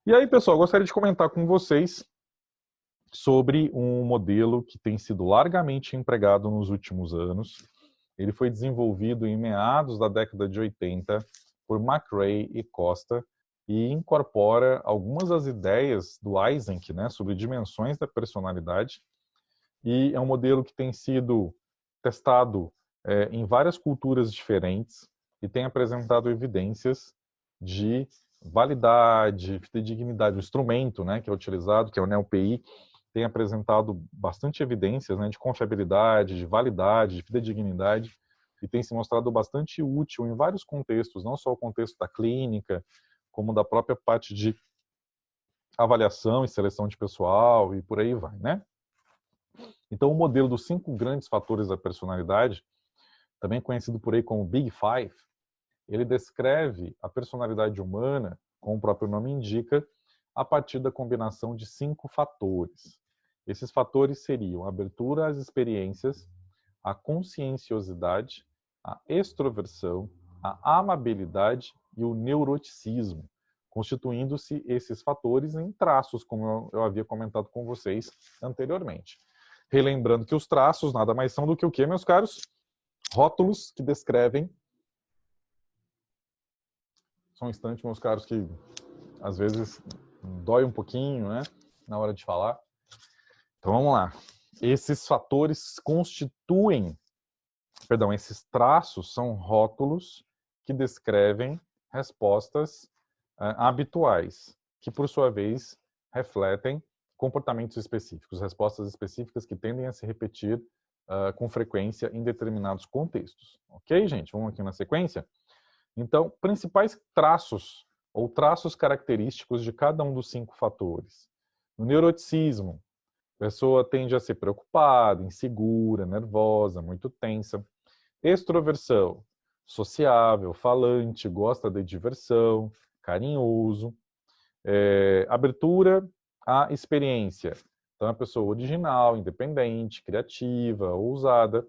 E aí, pessoal, gostaria de comentar com vocês sobre um modelo que tem sido largamente empregado nos últimos anos. Ele foi desenvolvido em meados da década de 80 por McRae e Costa e incorpora algumas das ideias do Eysenck, né, sobre dimensões da personalidade. E é um modelo que tem sido testado em várias culturas diferentes e tem apresentado evidências de validade, fidedignidade. O instrumento, né, que é utilizado, que é o NeoPI, tem apresentado bastante evidências, né, de confiabilidade, de validade, de fidedignidade, e tem se mostrado bastante útil em vários contextos, não só o contexto da clínica, como da própria parte de avaliação e seleção de pessoal, e por aí vai, né? Então, o modelo dos 5 grandes fatores da personalidade, também conhecido por aí como Big Five, ele descreve a personalidade humana, como o próprio nome indica, a partir da combinação de 5 fatores. Esses fatores seriam a abertura às experiências, a conscienciosidade, a extroversão, a amabilidade e o neuroticismo, constituindo-se esses fatores em traços, como eu havia comentado com vocês anteriormente. Relembrando que os traços nada mais são do que o quê, meus caros? Rótulos que descrevem. Só um instante, meus caros, que às vezes dói um pouquinho, né, na hora de falar. Então vamos lá. Esses fatores constituem, perdão, esses traços são rótulos que descrevem respostas habituais, que por sua vez refletem comportamentos específicos, respostas específicas que tendem a se repetir com frequência em determinados contextos. Ok, gente? Vamos aqui na sequência? Então, principais traços ou traços característicos de cada um dos 5 fatores. No neuroticismo, a pessoa tende a ser preocupada, insegura, nervosa, muito tensa. Extroversão, sociável, falante, gosta de diversão, carinhoso. Abertura à experiência. Então, é uma pessoa original, independente, criativa, ousada.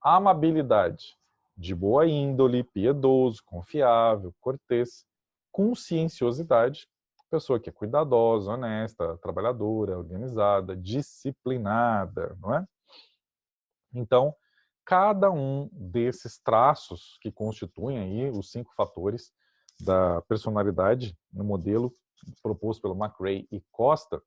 Amabilidade, de boa índole, piedoso, confiável, cortês. Conscienciosidade, pessoa que é cuidadosa, honesta, trabalhadora, organizada, disciplinada, não é? Então, cada um desses traços que constituem aí os 5 fatores da personalidade no modelo proposto pelo McRae e Costa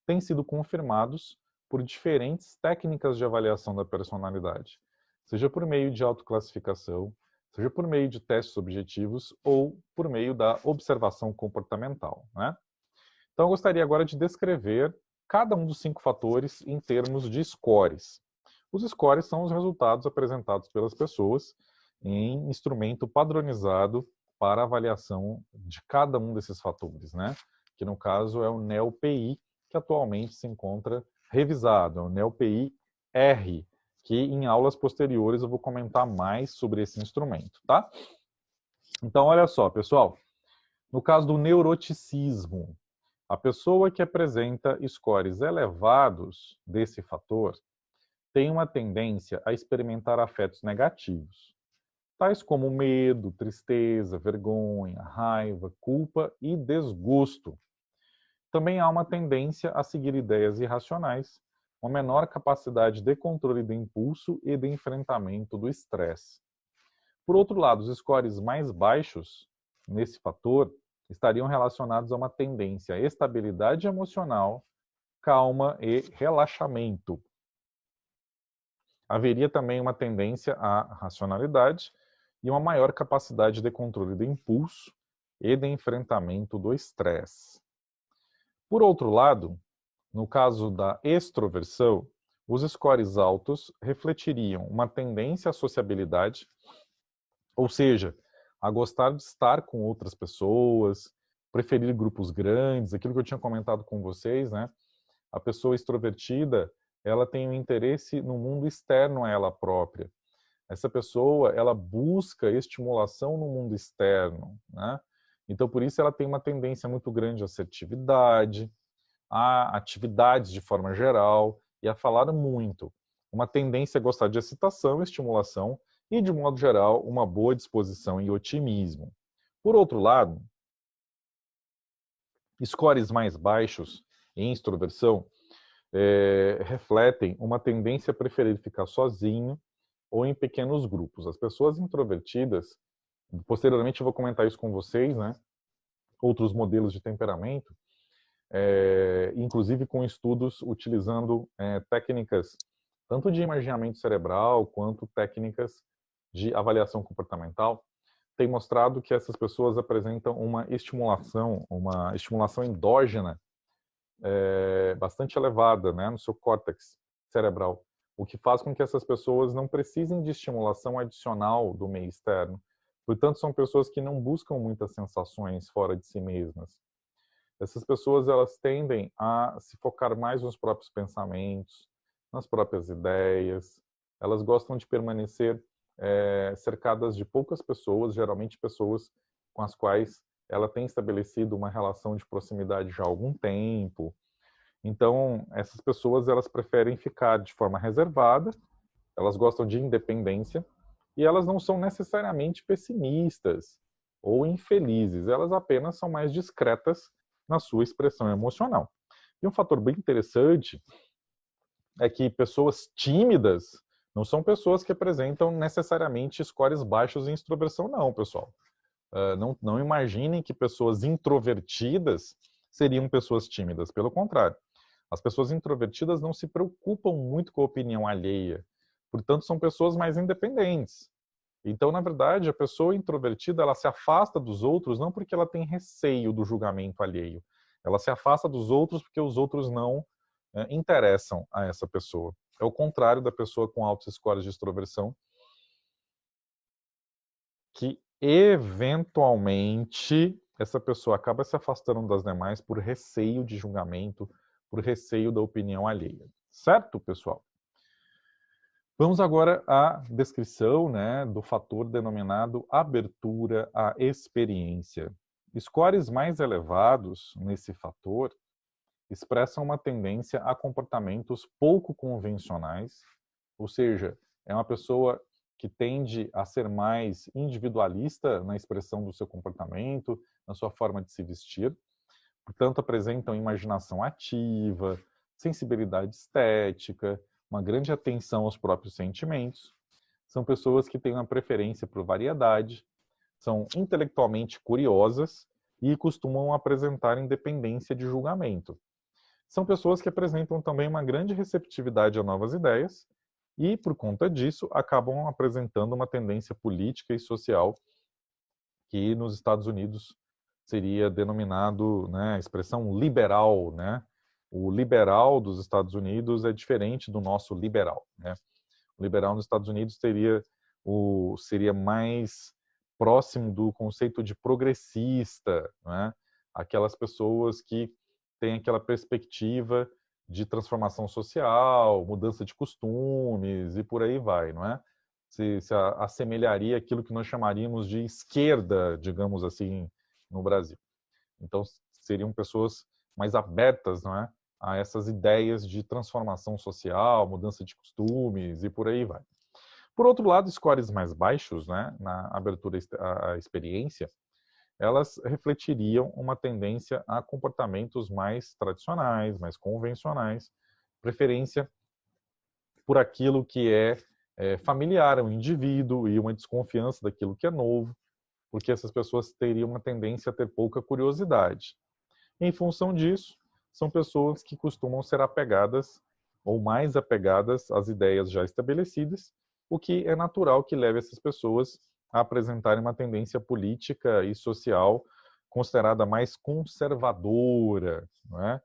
têm sido confirmados por diferentes técnicas de avaliação da personalidade, seja por meio de autoclassificação, seja por meio de testes objetivos ou por meio da observação comportamental, né? Então, eu gostaria agora de descrever cada um dos 5 fatores em termos de scores. Os scores são os resultados apresentados pelas pessoas em instrumento padronizado para avaliação de cada um desses fatores, né? Que no caso é o NeoPI, que atualmente se encontra revisado, é o NeoPI-R, que em aulas posteriores eu vou comentar mais sobre esse instrumento, tá? Então, olha só, pessoal, no caso do neuroticismo, a pessoa que apresenta scores elevados desse fator tem uma tendência a experimentar afetos negativos, tais como medo, tristeza, vergonha, raiva, culpa e desgosto. Também há uma tendência a seguir ideias irracionais, uma menor capacidade de controle do impulso e de enfrentamento do estresse. Por outro lado, os scores mais baixos nesse fator estariam relacionados a uma tendência à estabilidade emocional, calma e relaxamento. Haveria também uma tendência à racionalidade e uma maior capacidade de controle do impulso e de enfrentamento do estresse. Por outro lado, no caso da extroversão, os scores altos refletiriam uma tendência à sociabilidade, ou seja, a gostar de estar com outras pessoas, preferir grupos grandes, aquilo que eu tinha comentado com vocês, né? A pessoa extrovertida, ela tem um interesse no mundo externo a ela própria. Essa pessoa, ela busca estimulação no mundo externo, né? Então, por isso, ela tem uma tendência muito grande à assertividade, a atividades de forma geral e a falar muito. Uma tendência a gostar de excitação, estimulação e, de modo geral, uma boa disposição e otimismo. Por outro lado, Scores mais baixos em extroversão refletem uma tendência a preferir ficar sozinho ou em pequenos grupos. As pessoas introvertidas, posteriormente eu vou comentar isso com vocês, né? Outros modelos de temperamento, inclusive com estudos utilizando técnicas tanto de imaginamento cerebral quanto técnicas de avaliação comportamental, tem mostrado que essas pessoas apresentam uma estimulação endógena bastante elevada, né, no seu córtex cerebral, o que faz com que essas pessoas não precisem de estimulação adicional do meio externo. Portanto, são pessoas que não buscam muitas sensações fora de si mesmas. Essas pessoas, elas tendem a se focar mais nos próprios pensamentos, nas próprias ideias. Elas gostam de permanecer cercadas de poucas pessoas, geralmente pessoas com as quais ela tem estabelecido uma relação de proximidade já há algum tempo. Então, essas pessoas, elas preferem ficar de forma reservada, elas gostam de independência, e elas não são necessariamente pessimistas ou infelizes, elas apenas são mais discretas na sua expressão emocional. E um fator bem interessante é que pessoas tímidas não são pessoas que apresentam necessariamente scores baixos em extroversão, não, pessoal. Não imaginem que pessoas introvertidas seriam pessoas tímidas, pelo contrário. As pessoas introvertidas não se preocupam muito com a opinião alheia, portanto, são pessoas mais independentes. Então, na verdade, a pessoa introvertida, ela se afasta dos outros não porque ela tem receio do julgamento alheio. Ela se afasta dos outros porque os outros não interessam a essa pessoa. É o contrário da pessoa com altos scores de extroversão, que eventualmente essa pessoa acaba se afastando das demais por receio de julgamento, por receio da opinião alheia. Certo, pessoal? Vamos agora à descrição, né, do fator denominado abertura à experiência. Scores mais elevados nesse fator expressam uma tendência a comportamentos pouco convencionais, ou seja, é uma pessoa que tende a ser mais individualista na expressão do seu comportamento, na sua forma de se vestir. Portanto, apresentam imaginação ativa, sensibilidade estética, uma grande atenção aos próprios sentimentos. São pessoas que têm uma preferência por variedade, são intelectualmente curiosas e costumam apresentar independência de julgamento. São pessoas que apresentam também uma grande receptividade a novas ideias e, por conta disso, acabam apresentando uma tendência política e social que nos Estados Unidos seria denominado, né, a expressão liberal, né? O liberal dos Estados Unidos é diferente do nosso liberal, né? O liberal nos Estados Unidos seria mais próximo do conceito de progressista, né? Aquelas pessoas que têm aquela perspectiva de transformação social, mudança de costumes e por aí vai, não é? Se assemelharia àquilo que nós chamaríamos de esquerda, digamos assim, no Brasil. Então, seriam pessoas mais abertas, não é, a essas ideias de transformação social, mudança de costumes e por aí vai. Por outro lado, scores mais baixos, né, na abertura à experiência, elas refletiriam uma tendência a comportamentos mais tradicionais, mais convencionais, preferência por aquilo que é familiar ao indivíduo e uma desconfiança daquilo que é novo, porque essas pessoas teriam uma tendência a ter pouca curiosidade. Em função disso, são pessoas que costumam ser apegadas ou mais apegadas às ideias já estabelecidas, o que é natural que leve essas pessoas a apresentarem uma tendência política e social considerada mais conservadora, não é?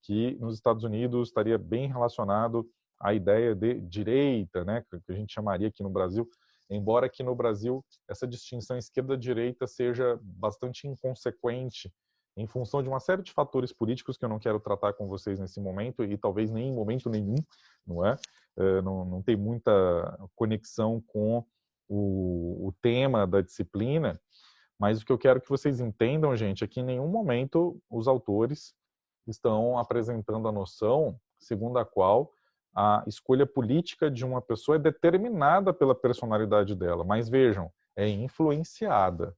Que nos Estados Unidos estaria bem relacionado à ideia de direita, né, que a gente chamaria aqui no Brasil, embora aqui no Brasil essa distinção esquerda-direita seja bastante inconsequente em função de uma série de fatores políticos que eu não quero tratar com vocês nesse momento e talvez nem em momento nenhum, não é? Não tem muita conexão com o tema da disciplina, mas o que eu quero que vocês entendam, gente, é que em nenhum momento os autores estão apresentando a noção segundo a qual a escolha política de uma pessoa é determinada pela personalidade dela, mas vejam, é influenciada.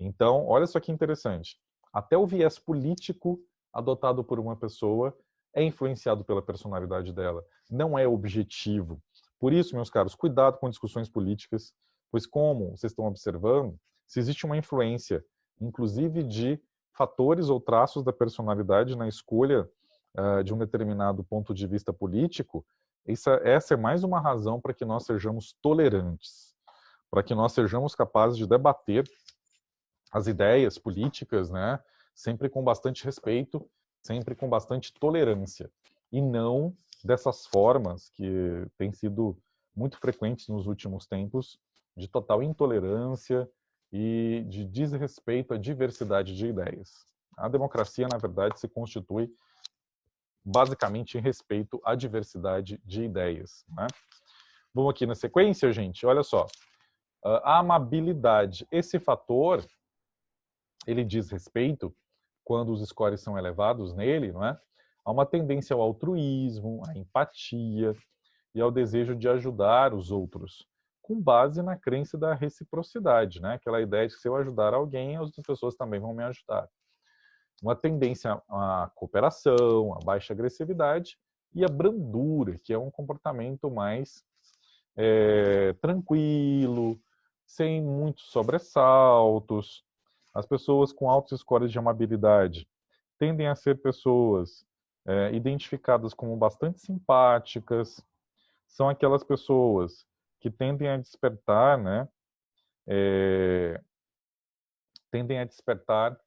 Então, olha só que interessante. Até o viés político adotado por uma pessoa é influenciado pela personalidade dela. Não é objetivo. Por isso, meus caros, cuidado com discussões políticas, pois como vocês estão observando, se existe uma influência, inclusive de fatores ou traços da personalidade na escolha de um determinado ponto de vista político, essa é mais uma razão para que nós sejamos tolerantes, para que nós sejamos capazes de debater as ideias políticas, né, sempre com bastante respeito, sempre com bastante tolerância, e não dessas formas que têm sido muito frequentes nos últimos tempos, de total intolerância e de desrespeito à diversidade de ideias. A democracia, na verdade, se constitui basicamente em respeito à diversidade de ideias, né? Vamos aqui na sequência, gente. Olha só. A amabilidade. Esse fator, ele diz respeito, quando os scores são elevados nele, não é? Há uma tendência ao altruísmo, à empatia e ao desejo de ajudar os outros, com base na crença da reciprocidade, né? Aquela ideia de que se eu ajudar alguém, as outras pessoas também vão me ajudar. Uma tendência à cooperação, à baixa agressividade e à brandura, que é um comportamento mais tranquilo, sem muitos sobressaltos. As pessoas com altos scores de amabilidade tendem a ser pessoas identificadas como bastante simpáticas. São aquelas pessoas que tendem a despertar, né? Tendem a despertar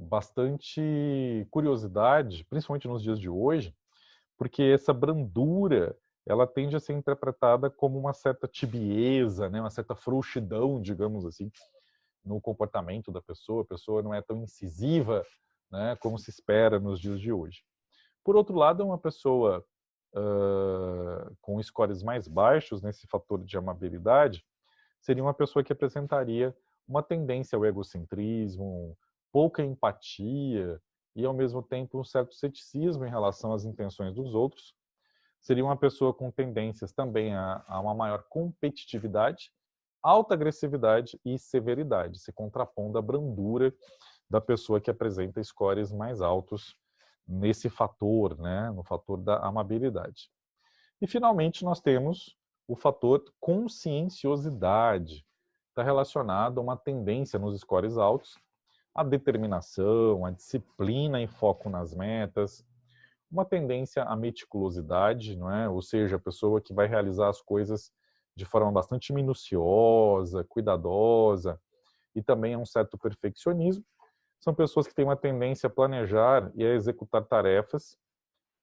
bastante curiosidade, principalmente nos dias de hoje, porque essa brandura ela tende a ser interpretada como uma certa tibieza, né, uma certa frouxidão, digamos assim, no comportamento da pessoa. A pessoa não é tão incisiva, né, como se espera nos dias de hoje. Por outro lado, uma pessoa com scores mais baixos nesse fator de amabilidade seria uma pessoa que apresentaria uma tendência ao egocentrismo, pouca empatia e, ao mesmo tempo, um certo ceticismo em relação às intenções dos outros. Seria uma pessoa com tendências também a uma maior competitividade, alta agressividade e severidade, se contrapondo à brandura da pessoa que apresenta scores mais altos nesse fator, né, no fator da amabilidade. E, finalmente, nós temos o fator conscienciosidade. Está relacionado a uma tendência nos scores altos, a determinação, a disciplina e foco nas metas, uma tendência à meticulosidade, não é? Ou seja, a pessoa que vai realizar as coisas de forma bastante minuciosa, cuidadosa, e também a um certo perfeccionismo. São pessoas que têm uma tendência a planejar e a executar tarefas,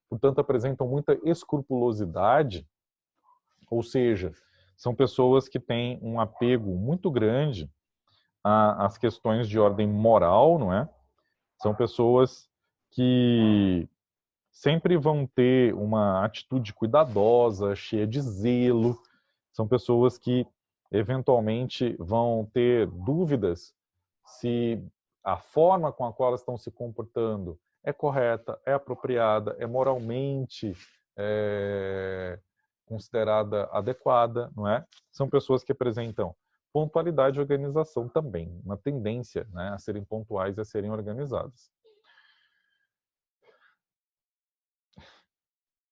portanto apresentam muita escrupulosidade, ou seja, são pessoas que têm um apego muito grande às questões de ordem moral, não é? São pessoas que sempre vão ter uma atitude cuidadosa, cheia de zelo. São pessoas que eventualmente vão ter dúvidas se a forma com a qual elas estão se comportando é correta, é apropriada, é moralmente considerada adequada, não é? São pessoas que apresentam pontualidade e organização também, uma tendência, né, a serem pontuais e a serem organizadas.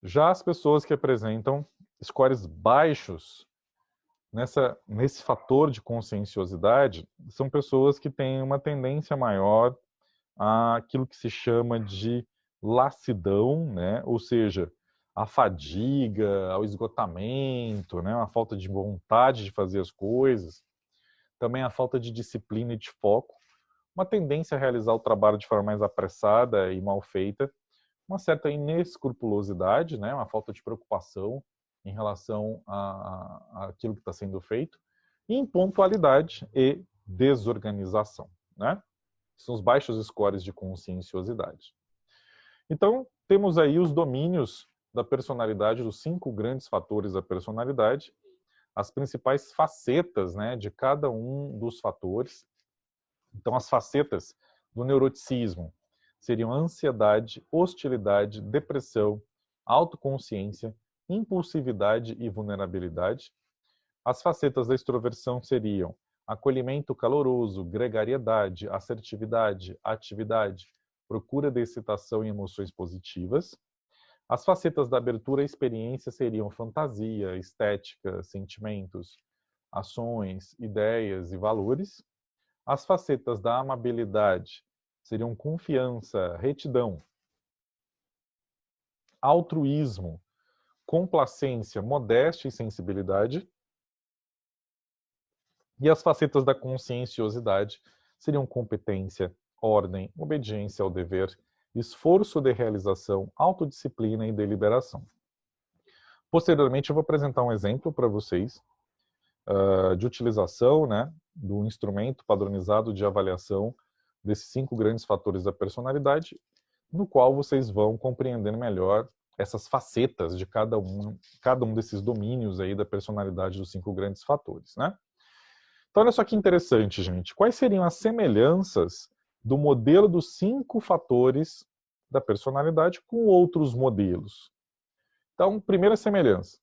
Já as pessoas que apresentam scores baixos nesse fator de conscienciosidade são pessoas que têm uma tendência maior àquilo que se chama de lassidão, né? Ou seja, a fadiga, ao esgotamento, né? A falta de vontade de fazer as coisas, também a falta de disciplina e de foco, uma tendência a realizar o trabalho de forma mais apressada e mal feita, uma certa inescrupulosidade, né? Uma falta de preocupação em relação àquilo que está sendo feito, e impontualidade e desorganização, né? São os baixos scores de conscienciosidade. Então, temos aí os domínios da personalidade, dos 5 grandes fatores da personalidade, as principais facetas, né, de cada um dos fatores. Então, as facetas do neuroticismo seriam ansiedade, hostilidade, depressão, autoconsciência, impulsividade e vulnerabilidade. As facetas da extroversão seriam acolhimento caloroso, gregariedade, assertividade, atividade, procura de excitação e emoções positivas. As facetas da abertura à experiência seriam fantasia, estética, sentimentos, ações, ideias e valores. As facetas da amabilidade seriam confiança, retidão, altruísmo, complacência, modéstia e sensibilidade. E as facetas da conscienciosidade seriam competência, ordem, obediência ao dever, esforço de realização, autodisciplina e deliberação. Posteriormente, eu vou apresentar um exemplo para vocês de utilização, né, do instrumento padronizado de avaliação desses 5 grandes fatores da personalidade, no qual vocês vão compreender melhor essas facetas de cada um desses domínios aí da personalidade dos 5 grandes fatores, né? Então, olha só que interessante, gente. Quais seriam as semelhanças do modelo dos 5 fatores da personalidade com outros modelos? Então, primeira semelhança.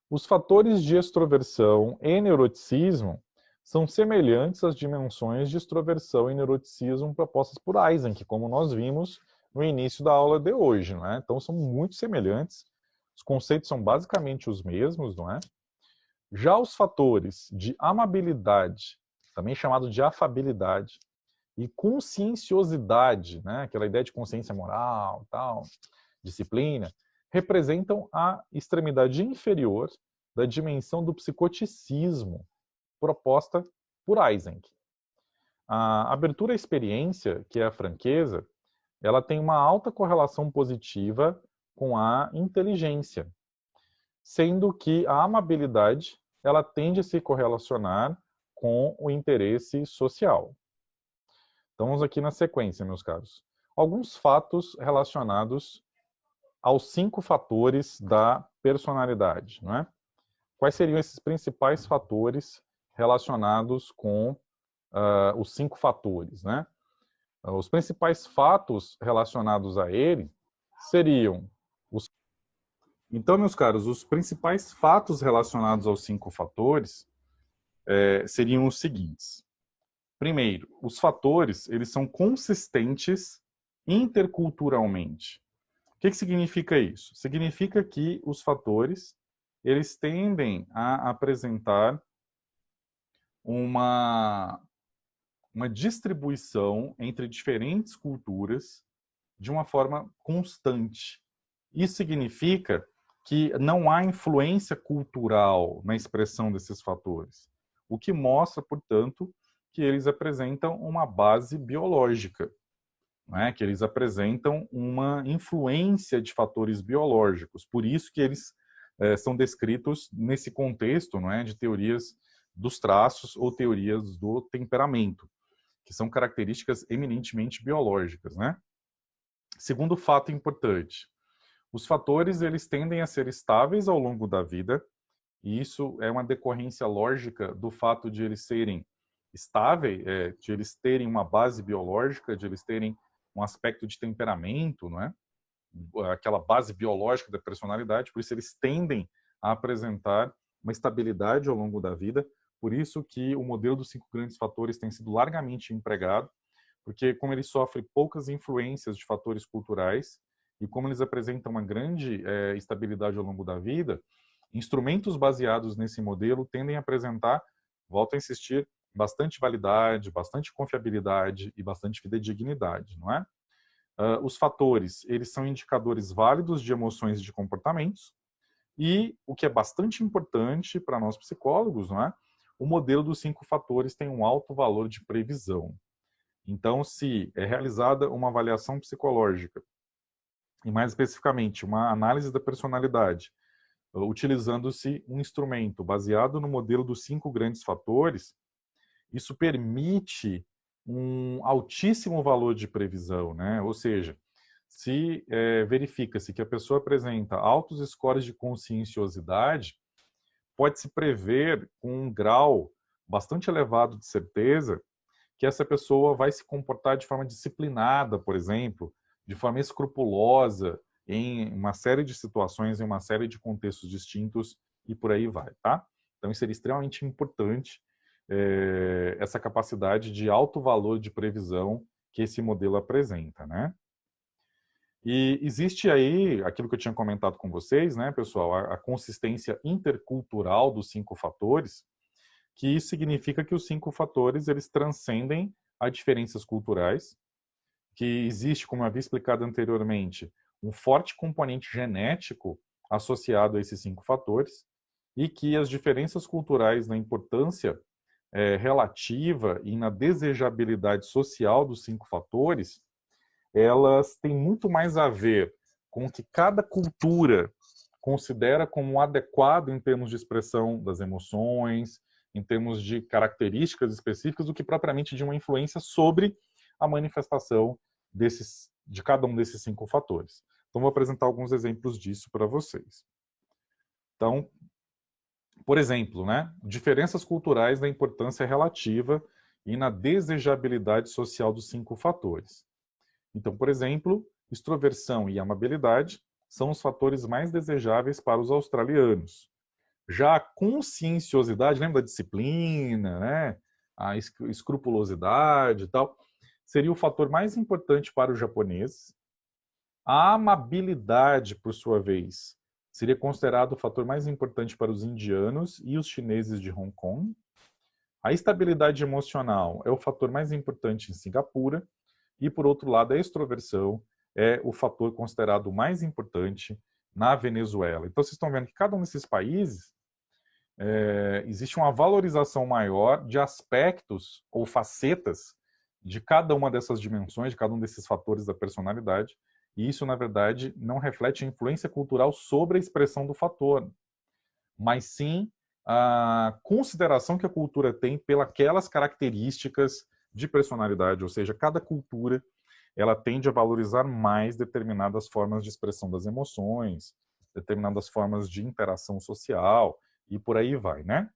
Os fatores de extroversão e neuroticismo são semelhantes às dimensões de extroversão e neuroticismo propostas por Eysenck, como nós vimos no início da aula de hoje, não é? Então, são muito semelhantes. Os conceitos são basicamente os mesmos, não é? Já os fatores de amabilidade, também chamado de afabilidade, e conscienciosidade, né, aquela ideia de consciência moral, tal, disciplina, representam a extremidade inferior da dimensão do psicoticismo proposta por Eysenck. A abertura à experiência, que é a franqueza, ela tem uma alta correlação positiva com a inteligência, sendo que a amabilidade ela tende a se correlacionar com o interesse social. Então, vamos aqui na sequência, meus caros. Alguns fatos relacionados aos 5 fatores da personalidade, não é? Quais seriam esses principais fatores relacionados com os 5 fatores, né? Os principais fatos relacionados a ele seriam os... Então, meus caros, os principais fatos relacionados aos 5 fatores seriam os seguintes. Primeiro, os fatores, eles são consistentes interculturalmente. O que significa isso? Significa que os fatores, eles tendem a apresentar uma distribuição entre diferentes culturas de uma forma constante. Isso significa que não há influência cultural na expressão desses fatores, o que mostra, portanto, que eles apresentam uma base biológica, né? Que eles apresentam uma influência de fatores biológicos. Por isso que eles são descritos nesse contexto, não é, de teorias dos traços ou teorias do temperamento, que são características eminentemente biológicas, né? Segundo fato importante, os fatores eles tendem a ser estáveis ao longo da vida, e isso é uma decorrência lógica do fato de eles serem estáveis, de eles terem uma base biológica, de eles terem um aspecto de temperamento, não é? Aquela base biológica da personalidade, por isso eles tendem a apresentar uma estabilidade ao longo da vida, por isso que o modelo dos 5 grandes fatores tem sido largamente empregado, porque como ele sofre poucas influências de fatores culturais e como eles apresentam uma grande estabilidade ao longo da vida, instrumentos baseados nesse modelo tendem a apresentar, volto a insistir, bastante validade, bastante confiabilidade e bastante fidedignidade, não é? Os fatores, eles são indicadores válidos de emoções e de comportamentos, e o que é bastante importante para nós psicólogos, não é? O modelo dos 5 fatores tem um alto valor de previsão. Então, se é realizada uma avaliação psicológica, e mais especificamente uma análise da personalidade, utilizando-se um instrumento baseado no modelo dos 5 grandes fatores, isso permite um altíssimo valor de previsão, né? Ou seja, se verifica-se que a pessoa apresenta altos scores de conscienciosidade, pode-se prever com um grau bastante elevado de certeza que essa pessoa vai se comportar de forma disciplinada, por exemplo, de forma escrupulosa em uma série de situações, em uma série de contextos distintos e por aí vai, tá? Então isso seria extremamente importante essa capacidade de alto valor de previsão que esse modelo apresenta, né? E existe aí, aquilo que eu tinha comentado com vocês, né, pessoal, a consistência intercultural dos 5 fatores, que isso significa que os 5 fatores, eles transcendem as diferenças culturais, que existe, como eu havia explicado anteriormente, um forte componente genético associado a esses 5 fatores, e que as diferenças culturais na importância relativa e na desejabilidade social dos 5 fatores, elas têm muito mais a ver com o que cada cultura considera como adequado em termos de expressão das emoções, em termos de características específicas, do que propriamente de uma influência sobre a manifestação de cada um desses 5 fatores. Então, vou apresentar alguns exemplos disso para vocês. Então, por exemplo, né, diferenças culturais na importância relativa e na desejabilidade social dos 5 fatores. Então, por exemplo, extroversão e amabilidade são os fatores mais desejáveis para os australianos. Já a conscienciosidade, lembra da disciplina, né? A escrupulosidade e tal, seria o fator mais importante para os japoneses. A amabilidade, por sua vez, seria considerado o fator mais importante para os indianos e os chineses de Hong Kong. A estabilidade emocional é o fator mais importante em Singapura. E, por outro lado, a extroversão é o fator considerado mais importante na Venezuela. Então, vocês estão vendo que cada um desses países existe uma valorização maior de aspectos ou facetas de cada uma dessas dimensões, de cada um desses fatores da personalidade. E isso, na verdade, não reflete a influência cultural sobre a expressão do fator, mas sim a consideração que a cultura tem pelas características de personalidade, ou seja, cada cultura ela tende a valorizar mais determinadas formas de expressão das emoções, determinadas formas de interação social e por aí vai, né?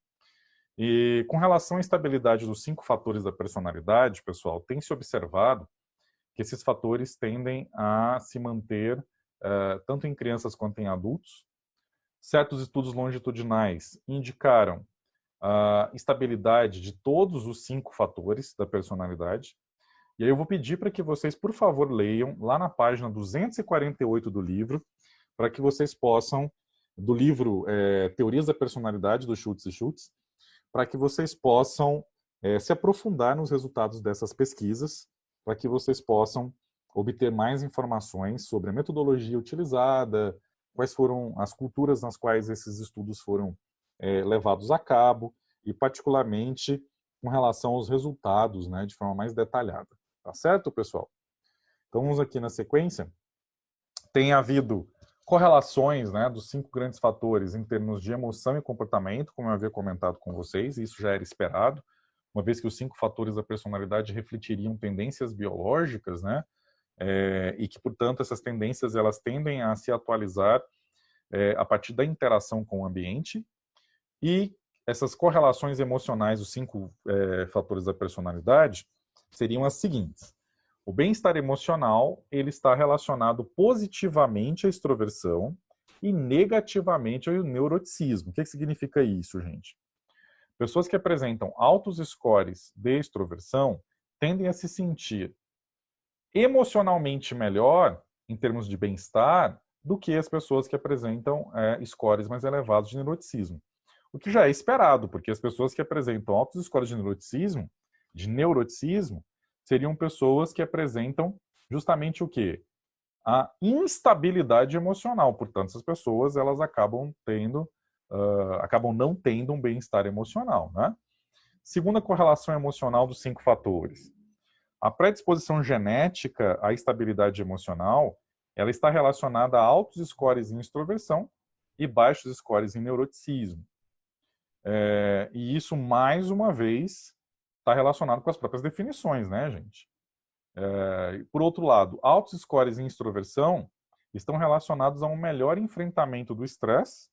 E com relação à estabilidade dos 5 fatores da personalidade, pessoal, tem se observado que esses fatores tendem a se manter tanto em crianças quanto em adultos. Certos estudos longitudinais indicaram a estabilidade de todos os 5 fatores da personalidade. E aí eu vou pedir para que vocês, por favor, leiam lá na página 248 do livro, para que vocês possam, do livro Teorias da Personalidade, do Schultz e Schultz, para que vocês possam se aprofundar nos resultados dessas pesquisas, para que vocês possam obter mais informações sobre a metodologia utilizada, quais foram as culturas nas quais esses estudos foram levados a cabo, e particularmente com relação aos resultados, né, de forma mais detalhada. Tá certo, pessoal? Então, vamos aqui na sequência. Tem havido correlações, né, dos 5 grandes fatores em termos de emoção e comportamento, como eu havia comentado com vocês, e isso já era esperado, uma vez que os 5 fatores da personalidade refletiriam tendências biológicas, né, e que, portanto, essas tendências elas tendem a se atualizar a partir da interação com o ambiente, e essas correlações emocionais, os 5 fatores da personalidade, seriam as seguintes. O bem-estar emocional ele está relacionado positivamente à extroversão e negativamente ao neuroticismo. O que significa isso, gente? Pessoas que apresentam altos scores de extroversão tendem a se sentir emocionalmente melhor, em termos de bem-estar, do que as pessoas que apresentam scores mais elevados de neuroticismo. O que já é esperado, porque as pessoas que apresentam altos scores de neuroticismo, seriam pessoas que apresentam justamente o quê? A instabilidade emocional. Portanto, essas pessoas elas acabam não tendo um bem-estar emocional, né? Segunda correlação emocional dos 5 fatores. A predisposição genética à estabilidade emocional, ela está relacionada a altos scores em extroversão e baixos scores em neuroticismo. E isso, mais uma vez, está relacionado com as próprias definições, né, gente? Por outro lado, altos scores em extroversão estão relacionados a um melhor enfrentamento do estresse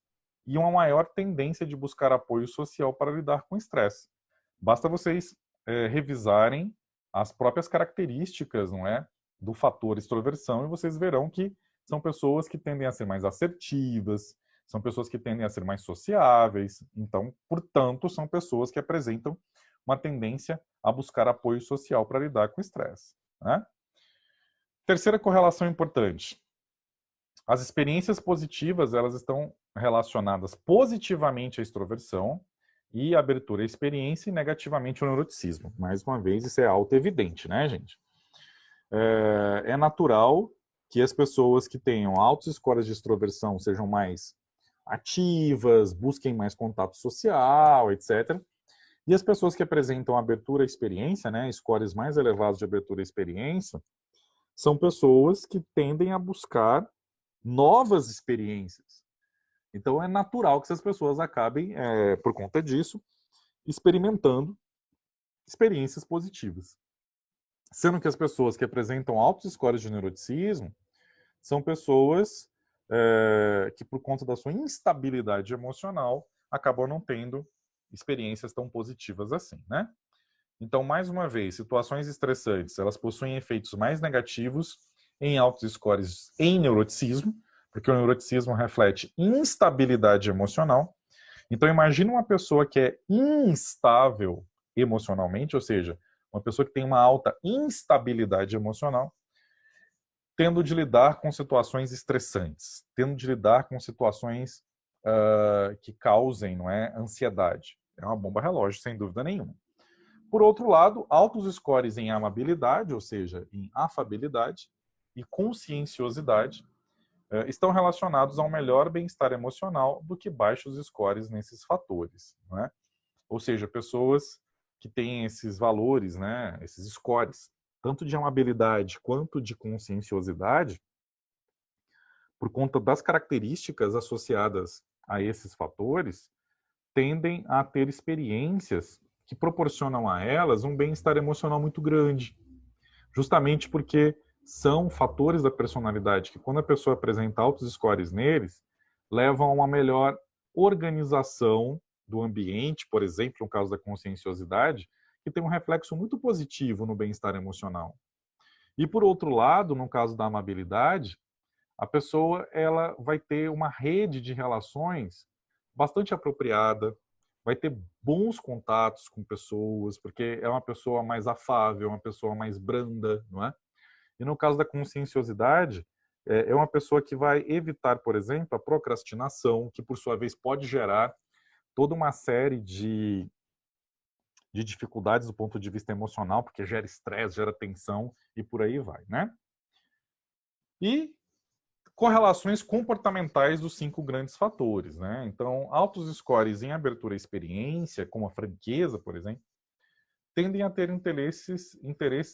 e uma maior tendência de buscar apoio social para lidar com o estresse. Basta vocês revisarem as próprias características, não é, do fator extroversão, e vocês verão que são pessoas que tendem a ser mais assertivas, são pessoas que tendem a ser mais sociáveis, então, portanto, são pessoas que apresentam uma tendência a buscar apoio social para lidar com o estresse, né? Terceira correlação importante. As experiências positivas, elas estão relacionadas positivamente à extroversão e à abertura à experiência e negativamente ao neuroticismo. Mais uma vez, isso é auto-evidente, né, gente? É natural que as pessoas que tenham altos scores de extroversão sejam mais ativas, busquem mais contato social, etc. E as pessoas que apresentam abertura à experiência, né, scores mais elevados de abertura à experiência, são pessoas que tendem a buscar novas experiências. Então é natural que essas pessoas acabem, por conta disso, experimentando experiências positivas. Sendo que as pessoas que apresentam altos scores de neuroticismo são pessoas que, por conta da sua instabilidade emocional, acabam não tendo experiências tão positivas assim, né? Então, mais uma vez, situações estressantes, elas possuem efeitos mais negativos em altos scores em neuroticismo, porque o neuroticismo reflete instabilidade emocional. Então, imagina uma pessoa que é instável emocionalmente, ou seja, uma pessoa que tem uma alta instabilidade emocional, tendo de lidar com situações estressantes, tendo de lidar com situações que causem, não é, ansiedade. É uma bomba relógio, sem dúvida nenhuma. Por outro lado, altos scores em amabilidade, ou seja, em afabilidade e conscienciosidade, estão relacionados ao melhor bem-estar emocional do que baixos scores nesses fatores, não é? Ou seja, pessoas que têm esses valores, né, esses scores, tanto de amabilidade quanto de conscienciosidade, por conta das características associadas a esses fatores, tendem a ter experiências que proporcionam a elas um bem-estar emocional muito grande. Justamente porque são fatores da personalidade que, quando a pessoa apresenta altos scores neles, levam a uma melhor organização do ambiente, por exemplo, no caso da conscienciosidade, que tem um reflexo muito positivo no bem-estar emocional. E, por outro lado, no caso da amabilidade, a pessoa ela vai ter uma rede de relações bastante apropriada, vai ter bons contatos com pessoas, porque é uma pessoa mais afável, uma pessoa mais branda, não é? E no caso da conscienciosidade, é uma pessoa que vai evitar, por exemplo, a procrastinação, que por sua vez pode gerar toda uma série de dificuldades do ponto de vista emocional, porque gera estresse, gera tensão e por aí vai, né? E correlações comportamentais dos 5 grandes fatores, né? Então, altos scores em abertura à experiência, como a franqueza, por exemplo, tendem a ter interesses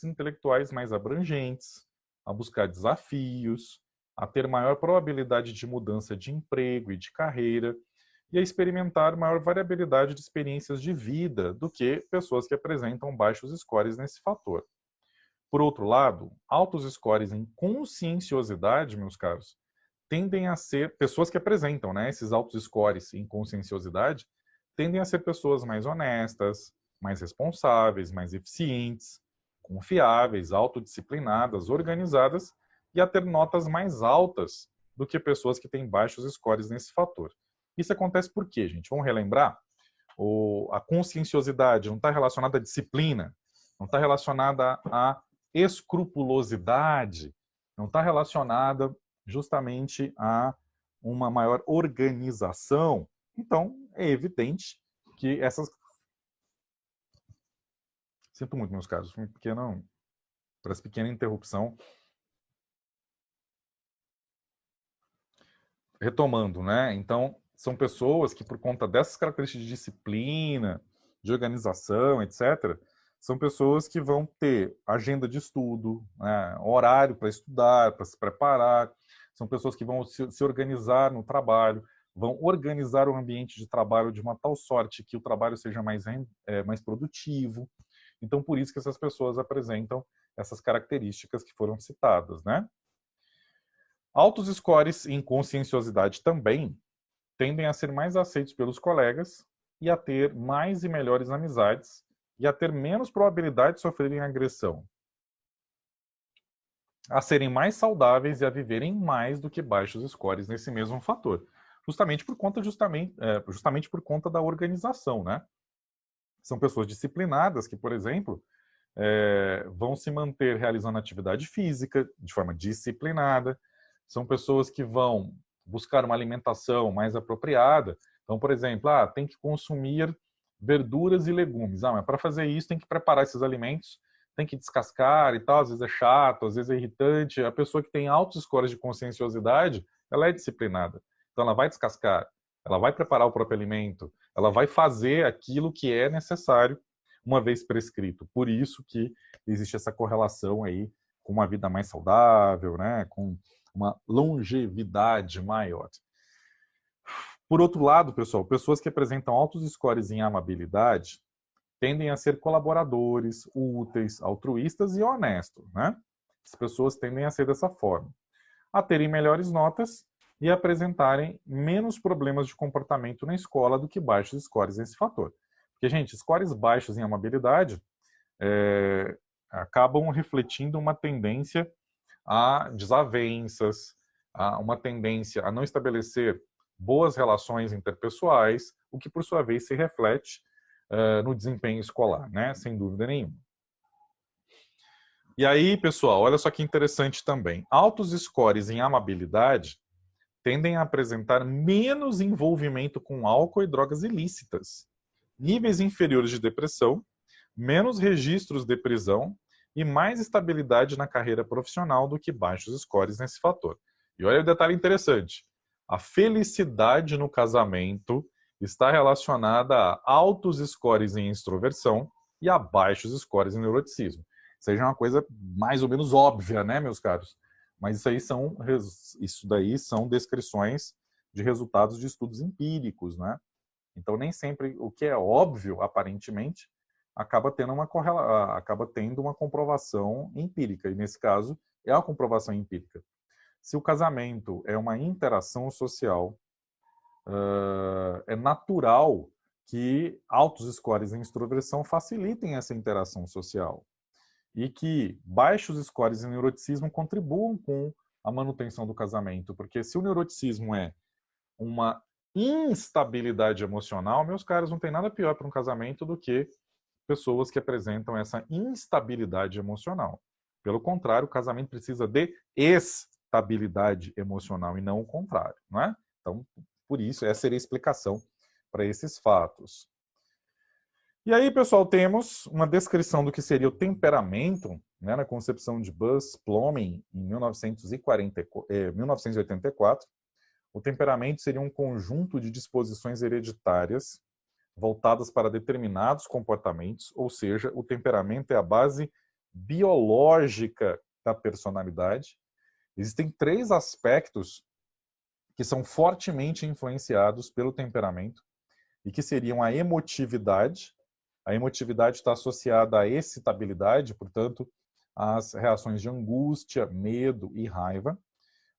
intelectuais mais abrangentes, a buscar desafios, a ter maior probabilidade de mudança de emprego e de carreira, e a experimentar maior variabilidade de experiências de vida do que pessoas que apresentam baixos scores nesse fator. Por outro lado, altos scores em conscienciosidade, meus caros, tendem a ser pessoas que apresentam, né, esses altos scores em conscienciosidade, tendem a ser pessoas mais honestas, mais responsáveis, mais eficientes, confiáveis, autodisciplinadas, organizadas e a ter notas mais altas do que pessoas que têm baixos scores nesse fator. Isso acontece por quê, gente? Vamos relembrar? A conscienciosidade não está relacionada à disciplina, não está relacionada à escrupulosidade, não está relacionada justamente a uma maior organização. Então, é evidente que essas... Sinto muito, meus caros, parece pequena interrupção. Retomando, né? Então, são pessoas que, por conta dessas características de disciplina, de organização, etc., são pessoas que vão ter agenda de estudo, né, horário para estudar, para se preparar, são pessoas que vão se organizar no trabalho, vão organizar o ambiente de trabalho de uma tal sorte que o trabalho seja mais produtivo. Então, por isso que essas pessoas apresentam essas características que foram citadas, né? Altos scores em conscienciosidade também tendem a ser mais aceitos pelos colegas e a ter mais e melhores amizades e a ter menos probabilidade de sofrerem agressão, a serem mais saudáveis e a viverem mais do que baixos scores nesse mesmo fator, justamente por conta da organização, né? São pessoas disciplinadas que, por exemplo, vão se manter realizando atividade física de forma disciplinada. São pessoas que vão buscar uma alimentação mais apropriada. Então, por exemplo, tem que consumir verduras e legumes. Mas para fazer isso tem que preparar esses alimentos, tem que descascar e tal. Às vezes é chato, às vezes é irritante. A pessoa que tem altos scores de conscienciosidade, ela é disciplinada. Então, ela vai descascar, ela vai preparar o próprio alimento, ela vai fazer aquilo que é necessário uma vez prescrito. Por isso que existe essa correlação aí com uma vida mais saudável, né? Com uma longevidade maior. Por outro lado, pessoal, pessoas que apresentam altos scores em amabilidade tendem a ser colaboradores, úteis, altruístas e honestos, né? As pessoas tendem a ser dessa forma. A terem melhores notas e apresentarem menos problemas de comportamento na escola do que baixos scores nesse fator. Porque, gente, scores baixos em amabilidade acabam refletindo uma tendência a desavenças, a uma tendência a não estabelecer boas relações interpessoais, o que, por sua vez, se reflete no desempenho escolar, né? Sem dúvida nenhuma. E aí, pessoal, olha só que interessante também. Altos scores em amabilidade tendem a apresentar menos envolvimento com álcool e drogas ilícitas, níveis inferiores de depressão, menos registros de prisão e mais estabilidade na carreira profissional do que baixos scores nesse fator. E olha o detalhe interessante. A felicidade no casamento está relacionada a altos scores em extroversão e a baixos scores em neuroticismo. Seja uma coisa mais ou menos óbvia, né, meus caros? Mas isso daí são descrições de resultados de estudos empíricos, né? Então, nem sempre o que é óbvio, aparentemente, acaba tendo uma comprovação empírica. E, nesse caso, é a comprovação empírica. Se o casamento é uma interação social, é natural que altos scores em extroversão facilitem essa interação social e que baixos scores em neuroticismo contribuam com a manutenção do casamento. Porque se o neuroticismo é uma instabilidade emocional, meus caros, não tem nada pior para um casamento do que pessoas que apresentam essa instabilidade emocional. Pelo contrário, o casamento precisa de estabilidade emocional e não o contrário, não é? Então, por isso, essa seria a explicação para esses fatos. E aí, pessoal, temos uma descrição do que seria o temperamento, né, na concepção de Buzz Plommen, em 1984. O temperamento seria um conjunto de disposições hereditárias voltadas para determinados comportamentos, ou seja, o temperamento é a base biológica da personalidade. Existem 3 aspectos que são fortemente influenciados pelo temperamento e que seriam a emotividade. A emotividade está associada à excitabilidade, portanto, às reações de angústia, medo e raiva.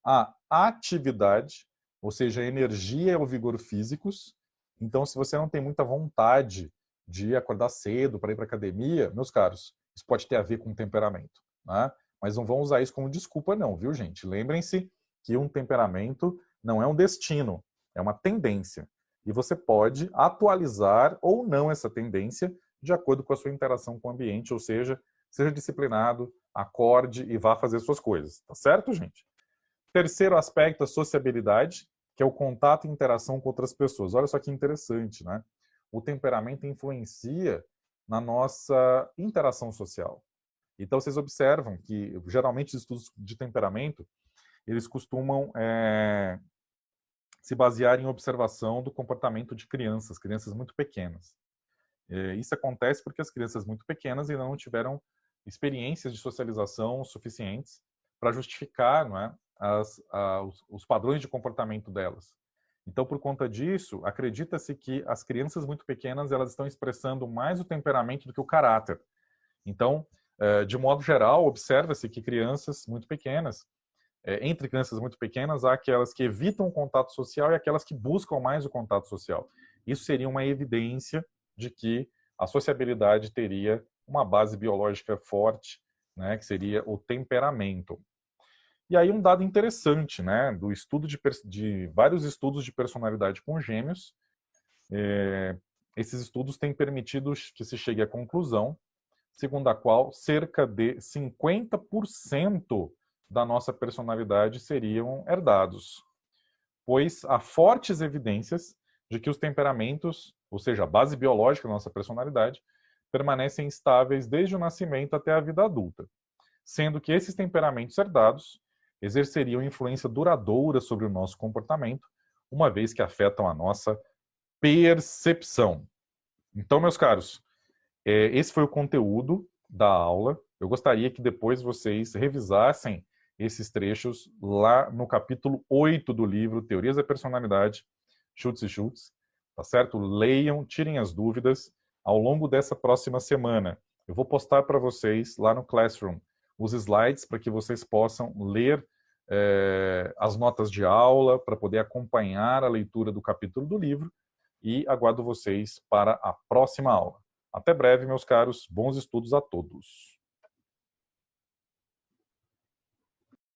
A atividade, ou seja, a energia e o vigor físicos. Então, se você não tem muita vontade de acordar cedo para ir para a academia, meus caros, isso pode ter a ver com temperamento, né? Mas não vão usar isso como desculpa não, viu, gente? Lembrem-se que um temperamento não é um destino, é uma tendência. E você pode atualizar ou não essa tendência de acordo com a sua interação com o ambiente, ou seja disciplinado, acorde e vá fazer suas coisas, tá certo, gente? Terceiro aspecto, a sociabilidade, que é o contato e interação com outras pessoas. Olha só que interessante, né? O temperamento influencia na nossa interação social. Então, vocês observam que, geralmente, os estudos de temperamento, eles costumam se basear em observação do comportamento de crianças muito pequenas. Isso acontece porque as crianças muito pequenas ainda não tiveram experiências de socialização suficientes para justificar, não é, os padrões de comportamento delas. Então, por conta disso, acredita-se que as crianças muito pequenas elas estão expressando mais o temperamento do que o caráter. Então, de modo geral, observa-se que crianças muito pequenas, entre crianças muito pequenas, há aquelas que evitam o contato social e aquelas que buscam mais o contato social. Isso seria uma evidência de que a sociabilidade teria uma base biológica forte, né, que seria o temperamento. E aí um dado interessante, né, do estudo de vários estudos de personalidade com gêmeos, esses estudos têm permitido que se chegue à conclusão segundo a qual cerca de 50% da nossa personalidade seriam herdados, pois há fortes evidências de que os temperamentos, ou seja, a base biológica da nossa personalidade, permanecem estáveis desde o nascimento até a vida adulta, sendo que esses temperamentos herdados exerceriam influência duradoura sobre o nosso comportamento, uma vez que afetam a nossa percepção. Então, meus caros, esse foi o conteúdo da aula. Eu gostaria que depois vocês revisassem esses trechos lá no capítulo 8 do livro Teorias da Personalidade, Schultz e Schultz, tá certo? Leiam, tirem as dúvidas ao longo dessa próxima semana. Eu vou postar para vocês lá no Classroom os slides para que vocês possam ler as notas de aula, para poder acompanhar a leitura do capítulo do livro, e aguardo vocês para a próxima aula. Até breve, meus caros. Bons estudos a todos.